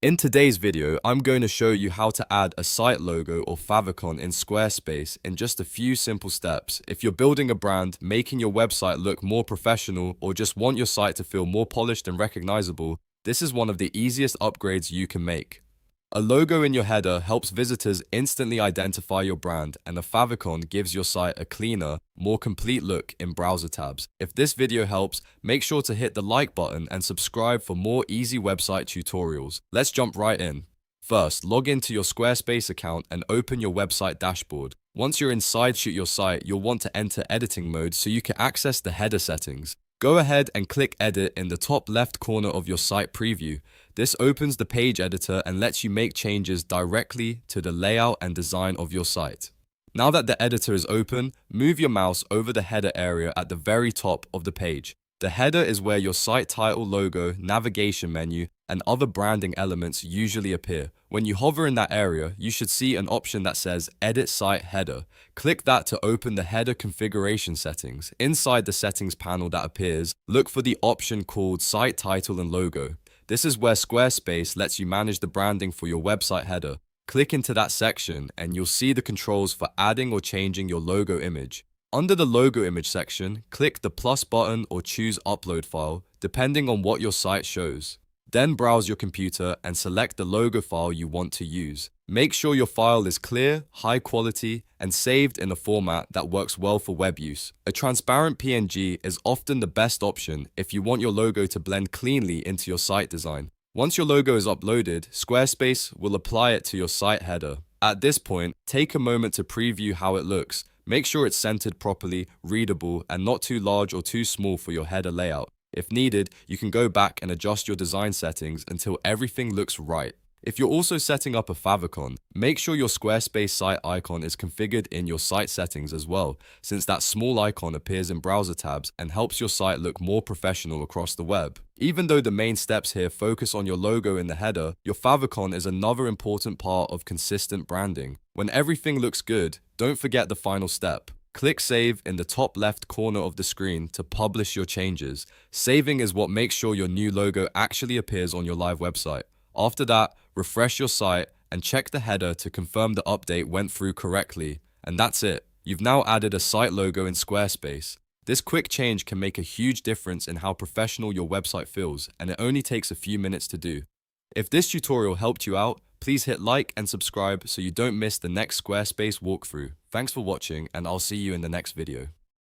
In today's video, I'm going to show you how to add a site logo or favicon in Squarespace in just a few simple steps. If you're building a brand, making your website look more professional, or just want your site to feel more polished and recognizable, this is one of the easiest upgrades you can make. A logo in your header helps visitors instantly identify your brand, and a favicon gives your site a cleaner, more complete look in browser tabs. If this video helps, make sure to hit the like button and subscribe for more easy website tutorials. Let's jump right in. First, log into your Squarespace account and open your website dashboard. Once you're inside Shoot Your Site, you'll want to enter editing mode so you can access the header settings. Go ahead and click Edit in the top left corner of your site preview. This opens the page editor and lets you make changes directly to the layout and design of your site. Now that the editor is open, move your mouse over the header area at the very top of the page. The header is where your site title, logo, navigation menu, and other branding elements usually appear. When you hover in that area, you should see an option that says Edit Site Header. Click that to open the header configuration settings. Inside the settings panel that appears, look for the option called Site Title and Logo. This is where Squarespace lets you manage the branding for your website header. Click into that section and you'll see the controls for adding or changing your logo image. Under the logo image section, click the plus button or choose upload file, depending on what your site shows. Then browse your computer and select the logo file you want to use. Make sure your file is clear, high quality, and saved in a format that works well for web use. A transparent PNG is often the best option if you want your logo to blend cleanly into your site design. Once your logo is uploaded, Squarespace will apply it to your site header. At this point, take a moment to preview how it looks. Make sure it's centered properly, readable, and not too large or too small for your header layout. If needed, you can go back and adjust your design settings until everything looks right. If you're also setting up a favicon, make sure your Squarespace site icon is configured in your site settings as well, since that small icon appears in browser tabs and helps your site look more professional across the web. Even though the main steps here focus on your logo in the header, your favicon is another important part of consistent branding. When everything looks good, don't forget the final step. Click Save in the top left corner of the screen to publish your changes. Saving is what makes sure your new logo actually appears on your live website. After that, refresh your site and check the header to confirm the update went through correctly. And that's it. You've now added a site logo in Squarespace. This quick change can make a huge difference in how professional your website feels, and it only takes a few minutes to do. If this tutorial helped you out, please hit like and subscribe so you don't miss the next Squarespace walkthrough. Thanks for watching, and I'll see you in the next video.